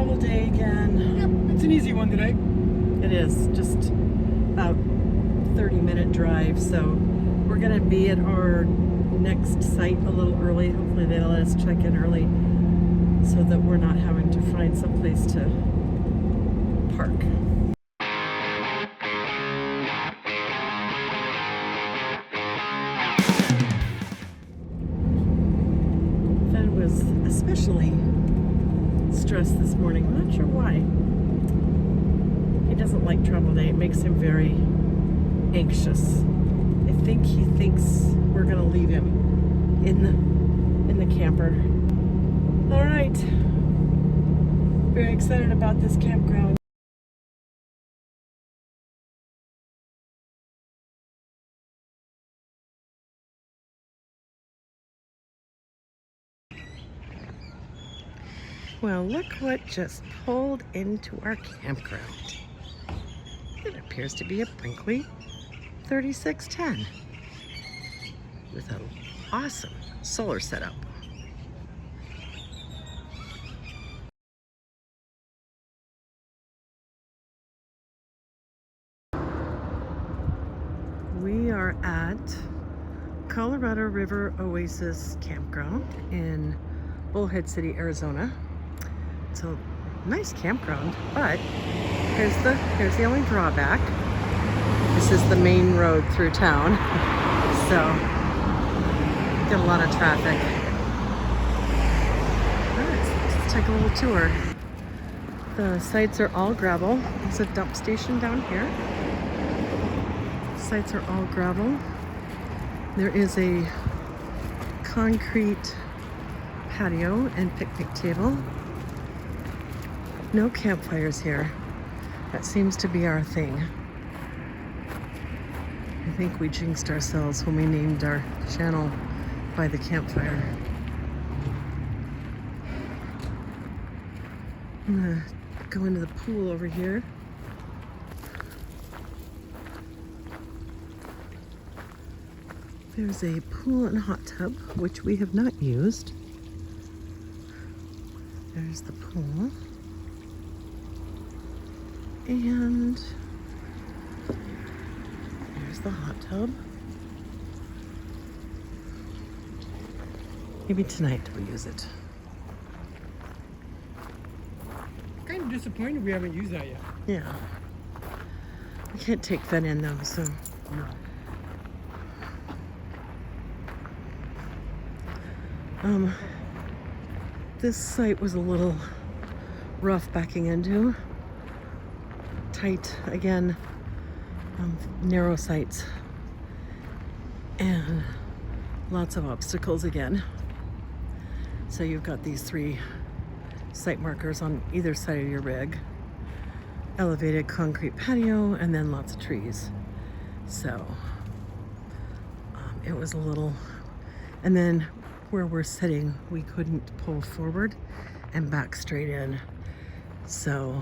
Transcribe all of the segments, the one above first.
travel day again. Yep, it's an easy one today. It is just about 30-minute drive, so we're gonna be at our next site a little early. Hopefully they'll let us check in early so that we're not having to find some place to park. Fed was especially stressed this morning. I'm not sure why. He doesn't like travel day. It makes him very anxious. I think he thinks we're gonna leave him in the camper. All right. Very excited about this campground. Well, look what just pulled into our campground. It appears to be a Brinkley 3610 with an awesome solar setup. We are at Colorado River Oasis campground in Bullhead City, Arizona. It's a nice campground, but here's the only drawback. This is the main road through town, so get a lot of traffic. All right, let's take a little tour. The sites are all gravel. There's a dump station down here. Sites are all gravel. There is a concrete patio and picnic table. No campfires here. That seems to be our thing. I think we jinxed ourselves when we named our channel by the campfire. I'm gonna go into the pool over here. There's a pool and hot tub, which we have not used. There's the pool. And there's the hot tub. Maybe tonight we'll use it. Kind of disappointed we haven't used that yet. Yeah. We can't take Fenn in though, so. No. This site was a little rough backing into. Tight, again, narrow sites. And lots of obstacles again. So you've got these 3 site markers on either side of your rig. Elevated concrete patio, and then lots of trees. So it was a little, and then where we're sitting, we couldn't pull forward and back straight in. So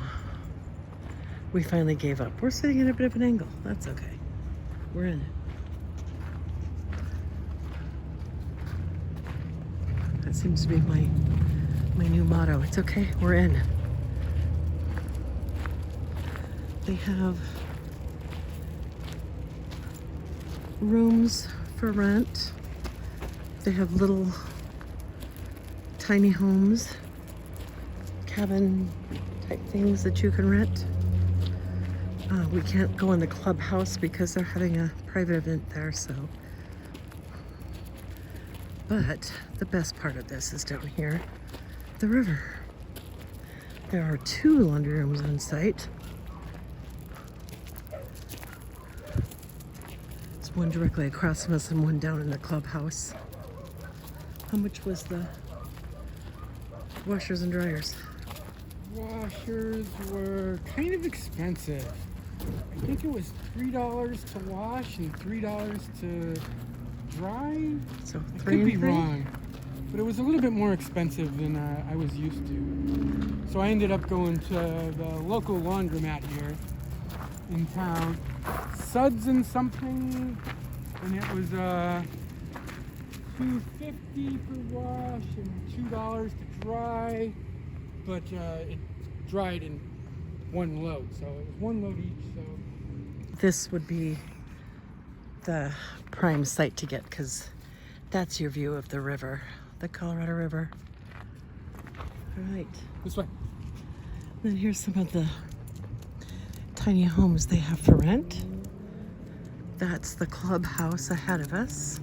we finally gave up. We're sitting at a bit of an angle. That's okay. We're in it. That seems to be my new motto. It's okay. We're in. They have rooms for rent. They have little tiny homes, cabin type things that you can rent. We can't go in the clubhouse because they're having a private event there, so. But the best part of this is down here, the river. There are 2 laundry rooms on site. There's one directly across from us and one down in the clubhouse. How much was the washers and dryers? Washers were kind of expensive. I think it was $3 to wash and $3 to dry. So I 3 could be and 3? wrong, but it was a little bit more expensive than I was used to. So I ended up going to the local laundromat here in town, Suds and something, and it was $2.50 for wash and $2 to dry. But dried in one load. So it was one load each. So This would be the prime site to get because that's your view of the river, the Colorado River. All right. this way. Then here's some of the tiny homes they have for rent. That's the clubhouse ahead of us.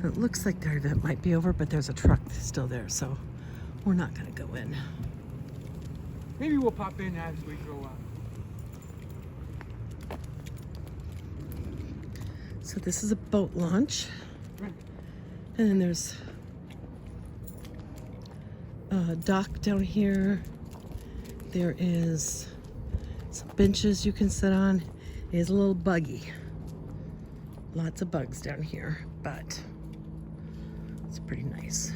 It looks like their event might be over, but there's a truck still there, so we're not gonna go in. Maybe we'll pop in as we go up. So this is a boat launch. And then there's a dock down here. There is some benches you can sit on. It is a little buggy. Lots of bugs down here, but it's pretty nice.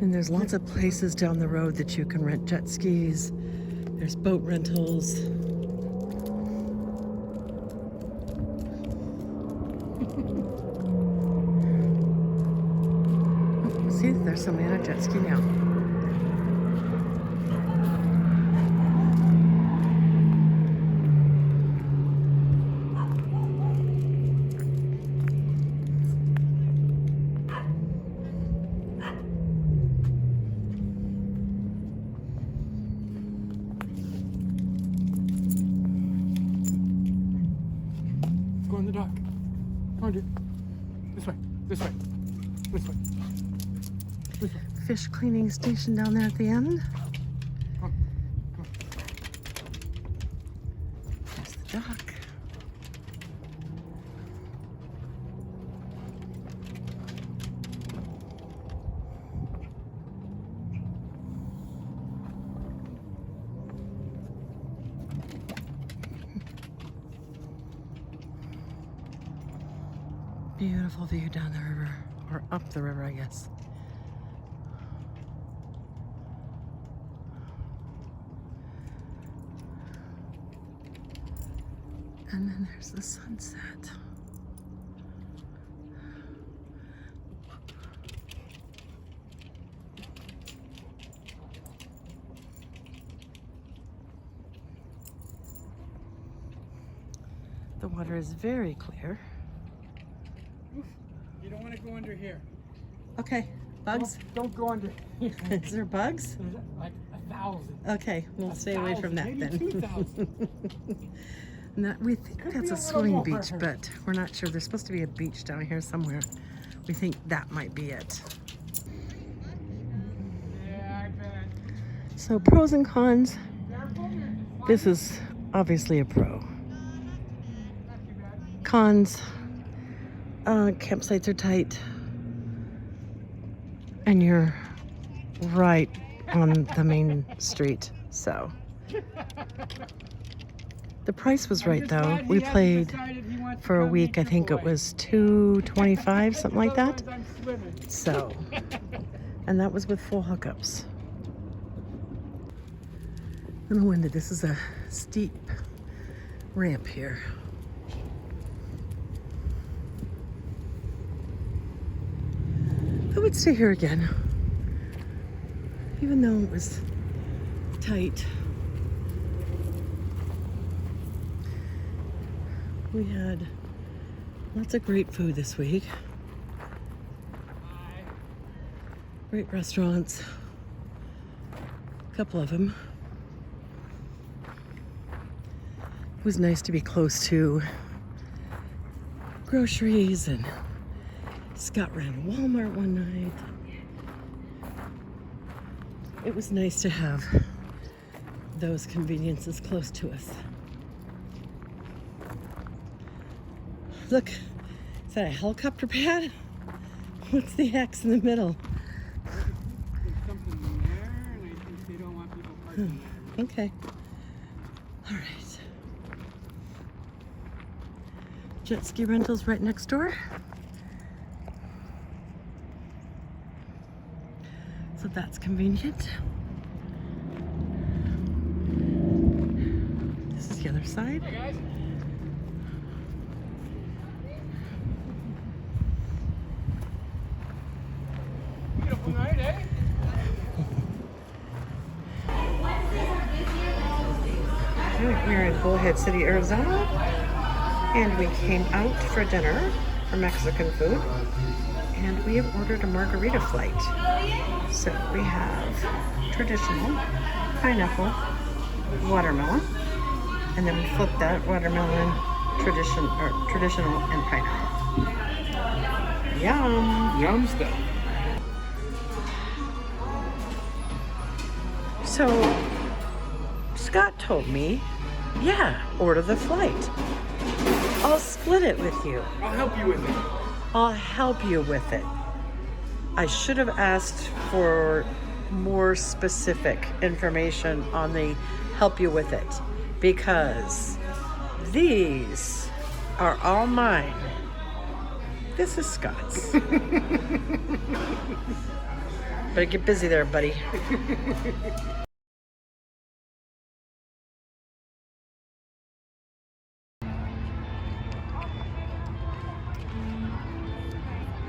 And there's lots of places down the road that you can rent jet skis. There's boat rentals. Oh, see, there's somebody on a jet ski now. Go on the dock. Come on, dude. This way. This way. This way. This way. Fish cleaning station down there at the end. Come on. Come on. There's the dock. Beautiful view down the river, or up the river, I guess. And then there's the sunset. The water is very clear. You don't want to go under here. Okay, bugs? Don't go under here. Is there bugs? There's like 1,000. Okay, we'll stay away from that maybe then. 2,000. We think Could that's be a a little swimming more. beach, but we're not sure. There's supposed to be a beach down here somewhere. We think that might be it. Yeah, I bet. So pros and cons. Careful, you're This is obviously a pro. not too bad. Cons, campsites are tight. And you're right on the main street, so. The price was right though. We played for a week. I think it was $225, something like that. So, and that was with full hookups. And the window, this is a steep ramp here. I would stay here again, even though it was tight. We had lots of great food this week. Great restaurants, a couple of them. It was nice to be close to groceries, and Scott ran a Walmart one night. It was nice to have those conveniences close to us. Look, is that a helicopter pad? What's the X in the middle? There's something there, and I think they don't want people parking there. Okay. All right. Jet ski rentals right next door. So that's convenient. outside. Hey guys. Beautiful night, eh? We're in Bullhead City, Arizona, and we came out for dinner for Mexican food, and we have ordered a margarita flight. So we have traditional, pineapple, watermelon, and then we flip that watermelon, traditional, and pineapple. Yum! Yum stuff. So Scott told me, yeah, order the flight. I'll split it with you. I'll help you with it. I'll help you with it. I should have asked for more specific information on the help you with it, because these are all mine. This is Scott's. Better get busy there, buddy.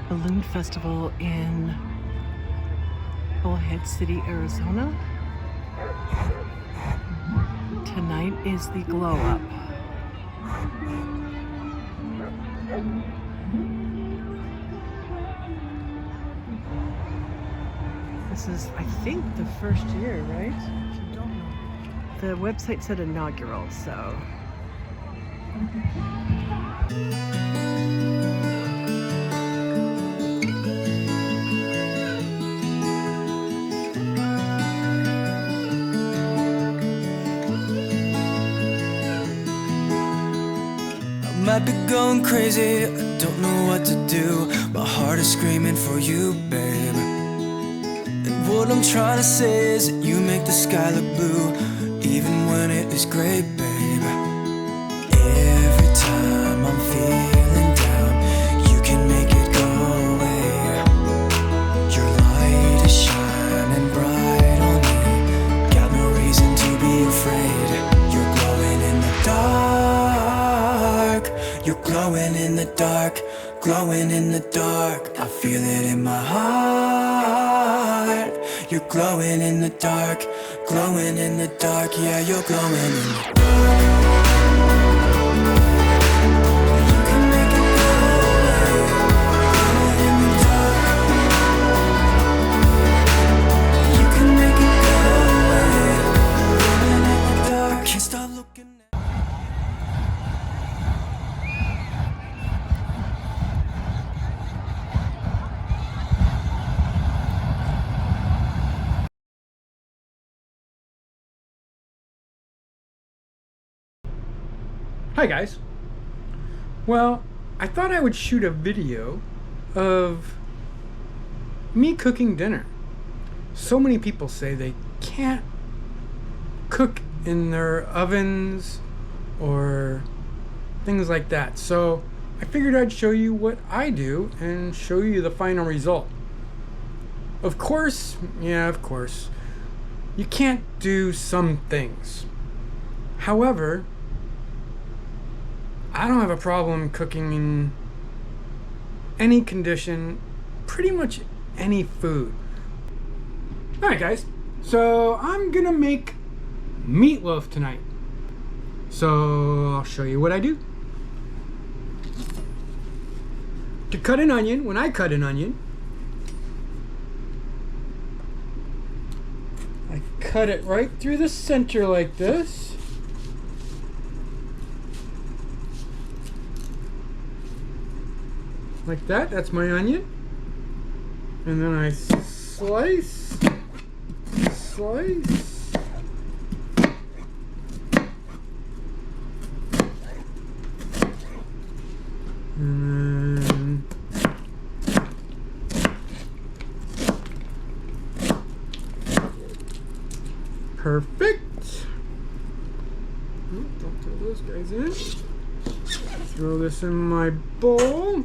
Balloon Festival in Bullhead City, Arizona. Tonight is the glow up. This is, I think, the first year, right? I don't know. The website said inaugural, so. Might be going crazy, I don't know what to do. My heart is screaming for you, babe. And what I'm trying to say is that you make the sky look blue, even when it is gray, babe. Every time I'm feeling down, you can make it go away. Your light is shining bright on me, got no reason to be afraid. You're glowing in the dark. You're glowing in the dark, glowing in the dark. I feel it in my heart. You're glowing in the dark, glowing in the dark. Yeah, you're glowing in the dark. You can make it go away. Glowing in the dark. You can make it go away. Glowing in the dark. Can't stop looking at. Hi guys. Well, I thought I would shoot a video of me cooking dinner. So many people say they can't cook in their ovens or things like that. So I figured I'd show you what I do and show you the final result. Of course, you can't do some things. However, I don't have a problem cooking in any condition, pretty much any food. Alright guys, so I'm gonna make meatloaf tonight. So I'll show you what I do. To cut an onion, when I cut an onion, I cut it right through the center like this. Like that, that's my onion. And then I slice. And then perfect. Oh, don't throw those guys in. Throw this in my bowl.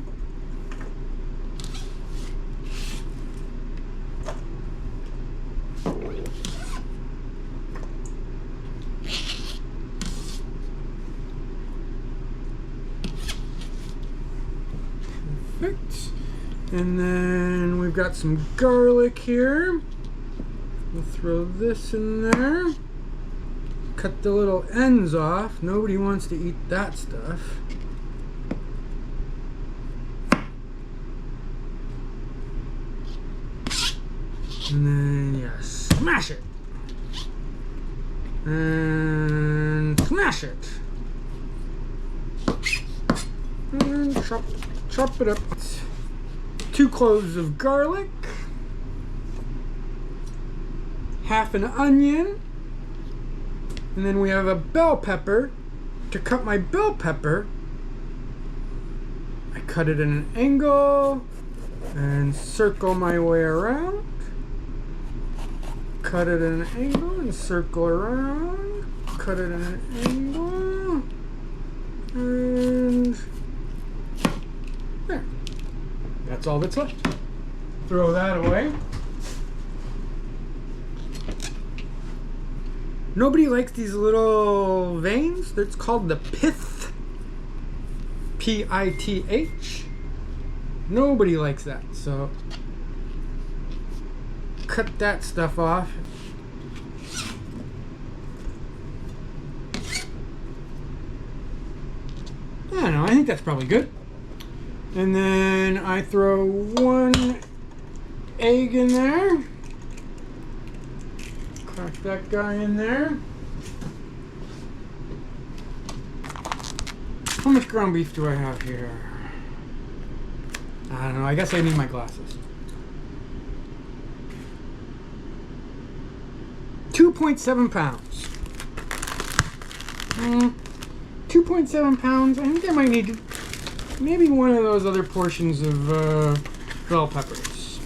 Perfect. And then we've got some garlic here. We'll throw this in there. Cut the little ends off. Nobody wants to eat that stuff. And then, yeah, smash it. And smash it. And chop it up. 2 cloves of garlic. Half an onion. And then we have a bell pepper. To cut my bell pepper, I cut it in an angle and circle my way around. Cut it in an angle and circle around. Cut it in an angle. And there. That's all that's left. Throw that away. Nobody likes these little veins. It's called the pith. P-I-T-H. Nobody likes that. So cut that stuff off. I don't know. I think that's probably good. And then I throw 1 egg in there. Crack that guy in there. How much ground beef do I have here? I don't know. I guess I need my glasses. 2.7 pounds. 2.7 pounds. I think I might need maybe one of those other portions of bell peppers.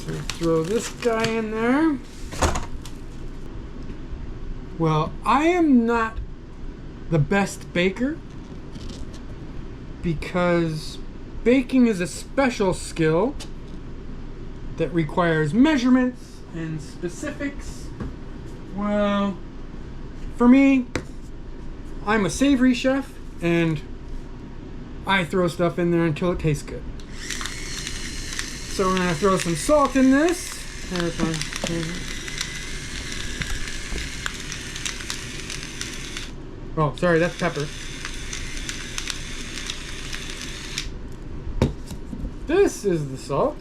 So throw this guy in there. Well, I am not the best baker because baking is a special skill that requires measurements and specifics. Well, for me, I'm a savory chef and I throw stuff in there until it tastes good. So we're gonna throw some salt in this. Oh, sorry, that's pepper. This is the salt.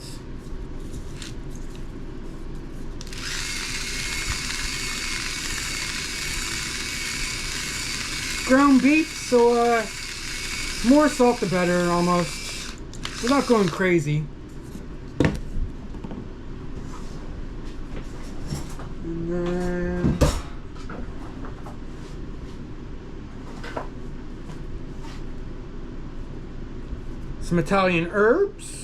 Ground beef, so more salt the better, almost, without going crazy. And then some Italian herbs.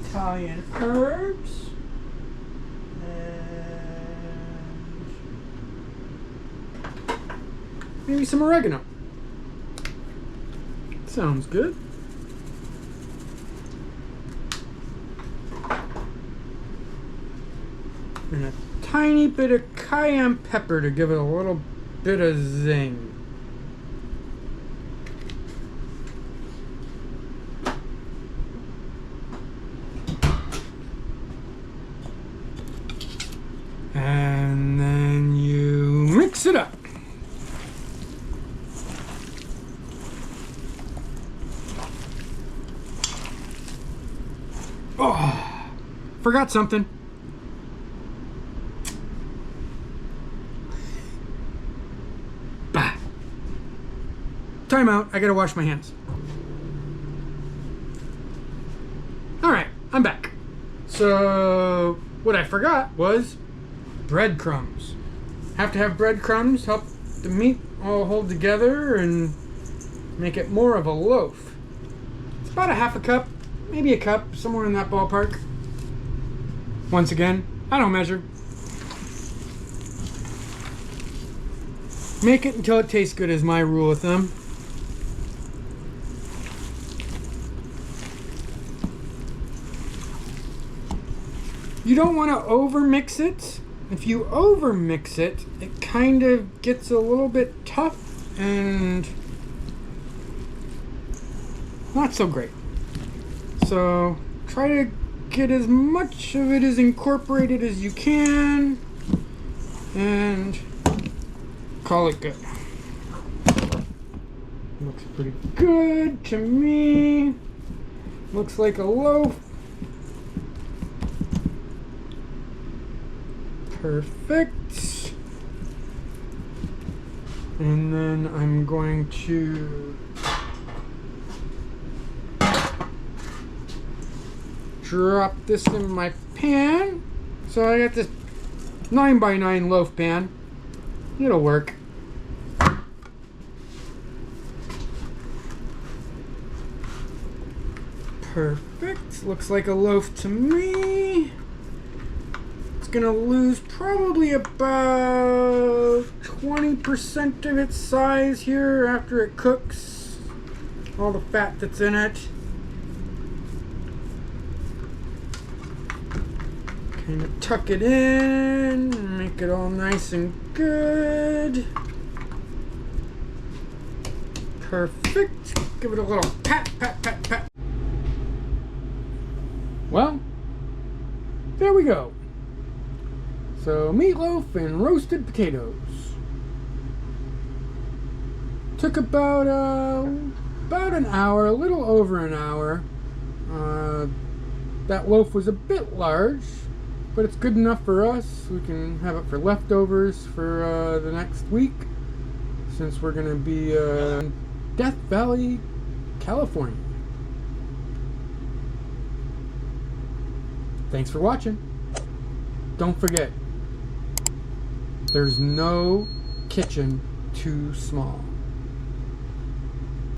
Italian herbs. And maybe some oregano. Sounds good. And a tiny bit of cayenne pepper to give it a little bit of zing. And then you mix it up. Oh, forgot something. Bah. Time out. I gotta wash my hands. Alright, I'm back. So, what I forgot was breadcrumbs. Have to have breadcrumbs, help the meat all hold together and make it more of a loaf. It's about a half a cup, maybe a cup, somewhere in that ballpark. Once again, I don't measure. Make it until it tastes good is my rule of thumb. You don't want to over mix it. If you over mix it, it kind of gets a little bit tough and not so great. So try to get as much of it as incorporated as you can and call it good. Looks pretty good to me. Looks like a loaf. Perfect. And then I'm going to drop this in my pan. So I got this 9x9 loaf pan. It'll work. Perfect. Looks like a loaf to me. It's gonna lose probably about 20% of its size here after it cooks. All the fat that's in it. Kind of tuck it in, make it all nice and good. Perfect. Give it a little pat, pat, pat, pat. Well, there we go. So meatloaf and roasted potatoes. Took about an hour, a little over an hour. That loaf was a bit large, but it's good enough for us. We can have it for leftovers for the next week, since we're gonna be in Death Valley, California. Thanks for watching. Don't forget, there's no kitchen too small.